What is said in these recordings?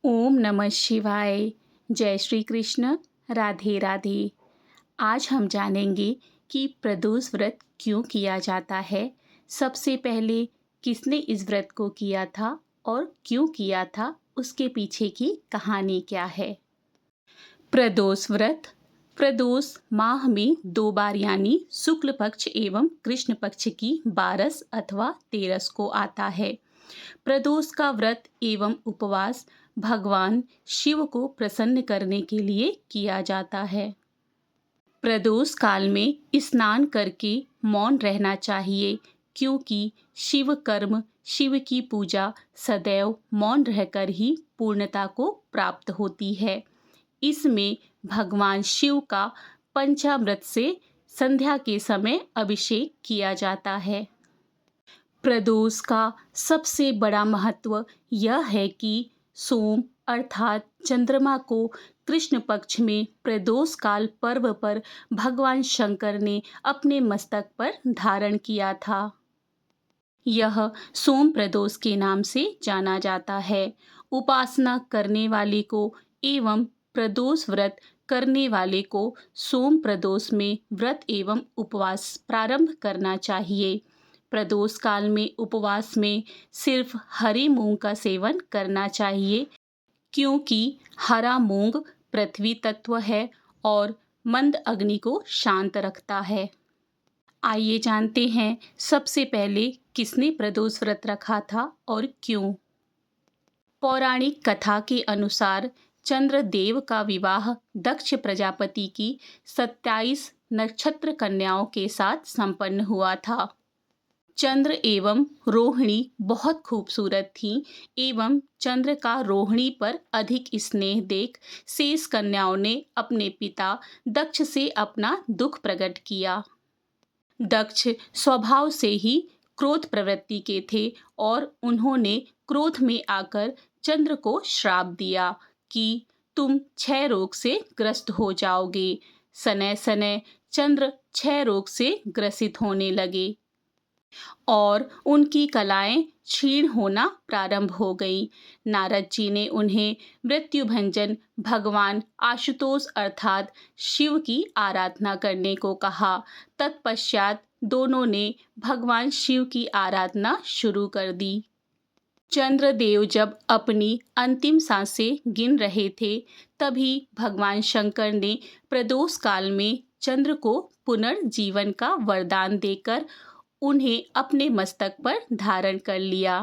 ओम नमः शिवाय। जय श्री कृष्ण। राधे राधे। आज हम जानेंगे कि प्रदोष व्रत क्यों किया जाता है। सबसे पहले किसने इस व्रत को किया था और क्यों किया था, उसके पीछे की कहानी क्या है। प्रदोष व्रत प्रदोष माह में 2 बार यानी शुक्ल पक्ष एवं कृष्ण पक्ष की 12 अथवा 13 को आता है। प्रदोष का व्रत एवं उपवास भगवान शिव को प्रसन्न करने के लिए किया जाता है। प्रदोष काल में स्नान करके मौन रहना चाहिए, क्योंकि शिव कर्म, शिव की पूजा सदैव मौन रहकर ही पूर्णता को प्राप्त होती है। इसमें भगवान शिव का पंचामृत से संध्या के समय अभिषेक किया जाता है। प्रदोष का सबसे बड़ा महत्व यह है कि सोम अर्थात चंद्रमा को कृष्ण पक्ष में प्रदोष काल पर्व पर भगवान शंकर ने अपने मस्तक पर धारण किया था। यह सोम प्रदोष के नाम से जाना जाता है। उपासना करने वाले को एवं प्रदोष व्रत करने वाले को सोम प्रदोष में व्रत एवं उपवास प्रारंभ करना चाहिए। प्रदोष काल में उपवास में सिर्फ हरी मूंग का सेवन करना चाहिए, क्योंकि हरा मूंग पृथ्वी तत्व है और मंद अग्नि को शांत रखता है। आइए जानते हैं सबसे पहले किसने प्रदोष व्रत रखा था और क्यों। पौराणिक कथा के अनुसार चंद्रदेव का विवाह दक्ष प्रजापति की 27 नक्षत्र कन्याओं के साथ संपन्न हुआ था। चंद्र एवं रोहिणी बहुत खूबसूरत थीं एवं चंद्र का रोहिणी पर अधिक स्नेह देख शेष कन्याओं ने अपने पिता दक्ष से अपना दुख प्रकट किया। दक्ष स्वभाव से ही क्रोध प्रवृत्ति के थे और उन्होंने क्रोध में आकर चंद्र को श्राप दिया कि तुम क्षय रोग से ग्रस्त हो जाओगे। सने सने चंद्र क्षय रोग से ग्रसित होने लगे और उनकी कलाएं क्षीण होना प्रारंभ हो गई। नारद जी ने उन्हें मृत्युभंजन भगवान आशुतोष अर्थात शिव की आराधना करने को कहा। तत्पश्चात दोनों ने भगवान शिव की आराधना शुरू कर दी। चंद्रदेव जब अपनी अंतिम सांसें गिन रहे थे, तभी भगवान शंकर ने प्रदोष काल में चंद्र को पुनर्जीवन का वरदान देकर उन्हें अपने मस्तक पर धारण कर लिया।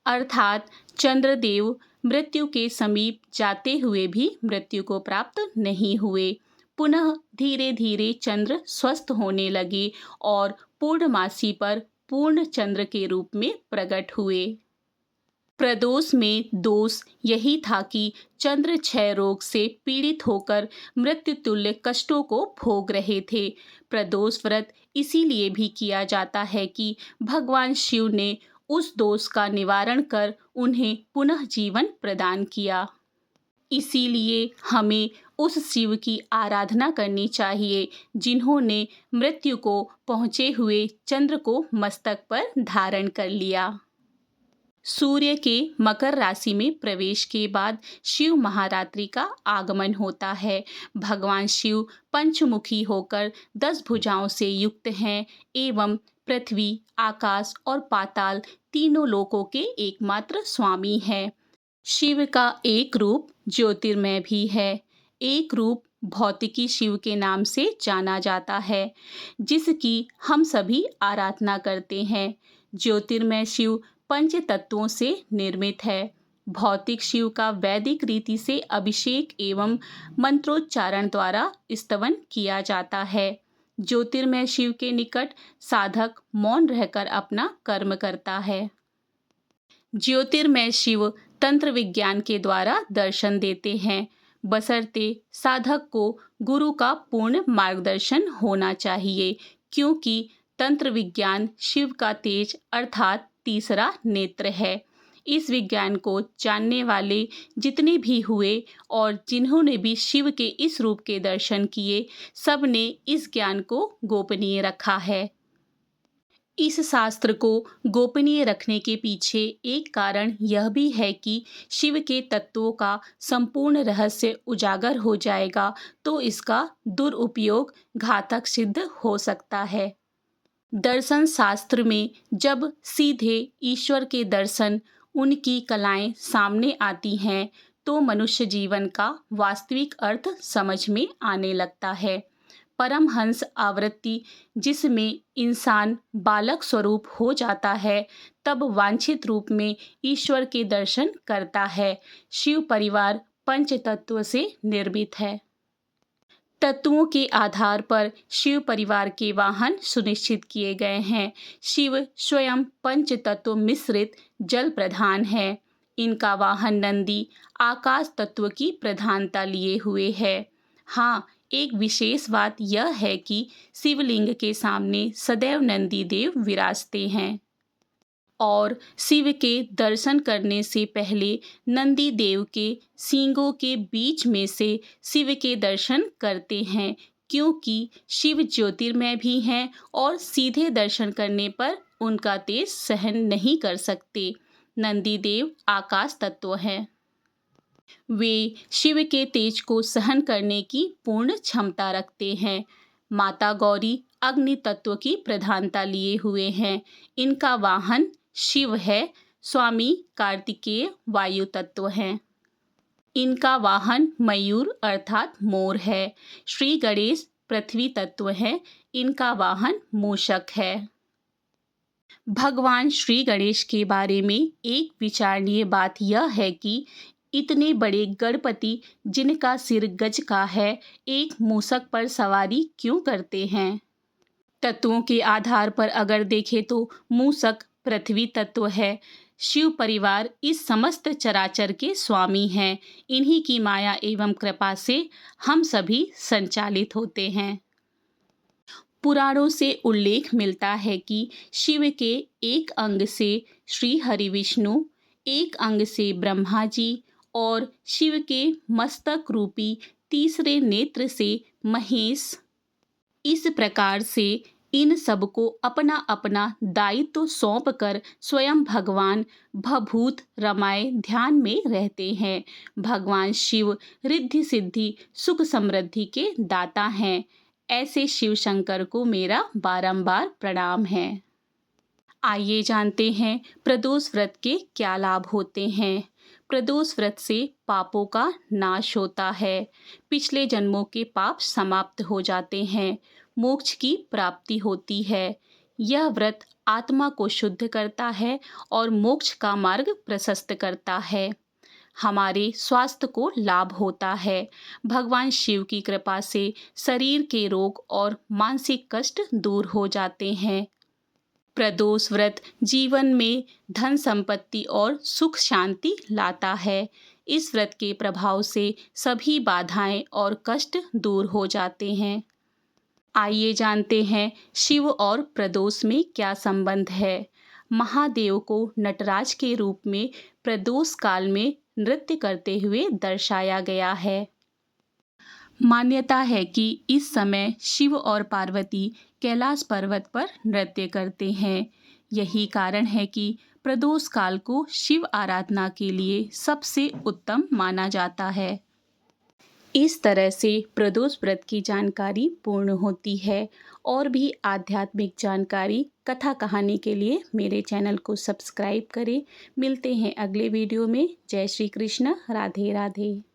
अर्थात चंद्रदेव मृत्यु के समीप जाते हुए भी मृत्यु को प्राप्त नहीं हुए। पुनः धीरे धीरे चंद्र स्वस्थ होने लगे और पूर्णमासी पर पूर्ण चंद्र के रूप में प्रकट हुए। प्रदोष में दोष यही था कि चंद्र क्षय रोग से पीड़ित होकर मृत्यु तुल्य कष्टों को भोग रहे थे। प्रदोष व्रत इसीलिए भी किया जाता है कि भगवान शिव ने उस दोष का निवारण कर उन्हें पुनः जीवन प्रदान किया। इसीलिए हमें उस शिव की आराधना करनी चाहिए जिन्होंने मृत्यु को पहुँचे हुए चंद्र को मस्तक पर धारण कर लिया। सूर्य के मकर राशि में प्रवेश के बाद शिव महारात्रि का आगमन होता है। भगवान शिव पंचमुखी होकर 10 भुजाओं से युक्त हैं एवं पृथ्वी, आकाश और पाताल तीनों लोकों के एकमात्र स्वामी हैं। शिव का एक रूप ज्योतिर्मय भी है। एक रूप भौतिकी शिव के नाम से जाना जाता है, जिसकी हम सभी आराधना करते हैं। ज्योतिर्मय शिव पंच तत्वों से निर्मित है। भौतिक शिव का वैदिक रीति से अभिषेक एवं मंत्रोच्चारण द्वारा स्तवन किया जाता है। ज्योतिर्मय शिव के निकट साधक मौन रहकर अपना कर्म करता है। ज्योतिर्मय शिव तंत्र विज्ञान के द्वारा दर्शन देते हैं, बशर्ते साधक को गुरु का पूर्ण मार्गदर्शन होना चाहिए, क्योंकि तंत्र विज्ञान शिव का तेज अर्थात तीसरा नेत्र है। इस विज्ञान को जानने वाले जितने भी हुए और जिन्होंने भी शिव के इस रूप के दर्शन किए, सब ने इस ज्ञान को गोपनीय रखा है। इस शास्त्र को गोपनीय रखने के पीछे एक कारण यह भी है कि शिव के तत्वों का संपूर्ण रहस्य उजागर हो जाएगा तो इसका दुरुपयोग घातक सिद्ध हो सकता है। दर्शन शास्त्र में जब सीधे ईश्वर के दर्शन, उनकी कलाएं सामने आती हैं तो मनुष्य जीवन का वास्तविक अर्थ समझ में आने लगता है। परमहंस आवृत्ति जिसमें इंसान बालक स्वरूप हो जाता है तब वांछित रूप में ईश्वर के दर्शन करता है। शिव परिवार पंच तत्व से निर्मित है। तत्वों के आधार पर शिव परिवार के वाहन सुनिश्चित किए गए हैं। शिव स्वयं पंच तत्व मिश्रित जल प्रधान है। इनका वाहन नंदी आकाश तत्व की प्रधानता लिए हुए है। हाँ, एक विशेष बात यह है कि शिवलिंग के सामने सदैव नंदी देव विराजते हैं और शिव के दर्शन करने से पहले नंदी देव के सींगों के बीच में से शिव के दर्शन करते हैं, क्योंकि शिव ज्योतिर्मय भी हैं और सीधे दर्शन करने पर उनका तेज सहन नहीं कर सकते। नंदी देव आकाश तत्व हैं। वे शिव के तेज को सहन करने की पूर्ण क्षमता रखते हैं। माता गौरी अग्नि तत्व की प्रधानता लिए हुए हैं। इनका वाहन शिव है। स्वामी कार्तिकेय वायु तत्व हैं। इनका वाहन मयूर अर्थात मोर है। श्री गणेश पृथ्वी तत्व है। इनका वाहन मूषक है। भगवान श्री गणेश के बारे में एक विचारणीय बात यह है कि इतने बड़े गणपति जिनका सिर गज का है, एक मूषक पर सवारी क्यों करते हैं? तत्वों के आधार पर अगर देखें तो मूषक पृथ्वी तत्व है। शिव परिवार इस समस्त चराचर के स्वामी हैं। इन्हीं की माया एवं कृपा से हम सभी संचालित होते हैं। पुराणों से उल्लेख मिलता है कि शिव के एक अंग से श्री हरि विष्णु, एक अंग से ब्रह्मा जी और शिव के मस्तक रूपी तीसरे नेत्र से महेश, इस प्रकार से इन सबको अपना अपना दायित्व सौंप कर स्वयं भगवान भभूत रमाए ध्यान में रहते हैं। भगवान शिव रिद्धि सिद्धि सुख समृद्धि के दाता हैं। ऐसे शिव शंकर को मेरा बारंबार प्रणाम है। आइए जानते हैं प्रदोष व्रत के क्या लाभ होते हैं। प्रदोष व्रत से पापों का नाश होता है। पिछले जन्मों के पाप समाप्त हो जाते हैं। मोक्ष की प्राप्ति होती है। यह व्रत आत्मा को शुद्ध करता है और मोक्ष का मार्ग प्रशस्त करता है। हमारे स्वास्थ्य को लाभ होता है। भगवान शिव की कृपा से शरीर के रोग और मानसिक कष्ट दूर हो जाते हैं। प्रदोष व्रत जीवन में धन संपत्ति और सुख शांति लाता है। इस व्रत के प्रभाव से सभी बाधाएं और कष्ट दूर हो जाते हैं। आइए जानते हैं शिव और प्रदोष में क्या संबंध है। महादेव को नटराज के रूप में प्रदोष काल में नृत्य करते हुए दर्शाया गया है। मान्यता है कि इस समय शिव और पार्वती कैलाश पर्वत पर नृत्य करते हैं। यही कारण है कि प्रदोष काल को शिव आराधना के लिए सबसे उत्तम माना जाता है। इस तरह से प्रदोष व्रत की जानकारी पूर्ण होती है। और भी आध्यात्मिक जानकारी, कथा कहानी के लिए मेरे चैनल को सब्सक्राइब करें। मिलते हैं अगले वीडियो में। जय श्री कृष्ण। राधे राधे।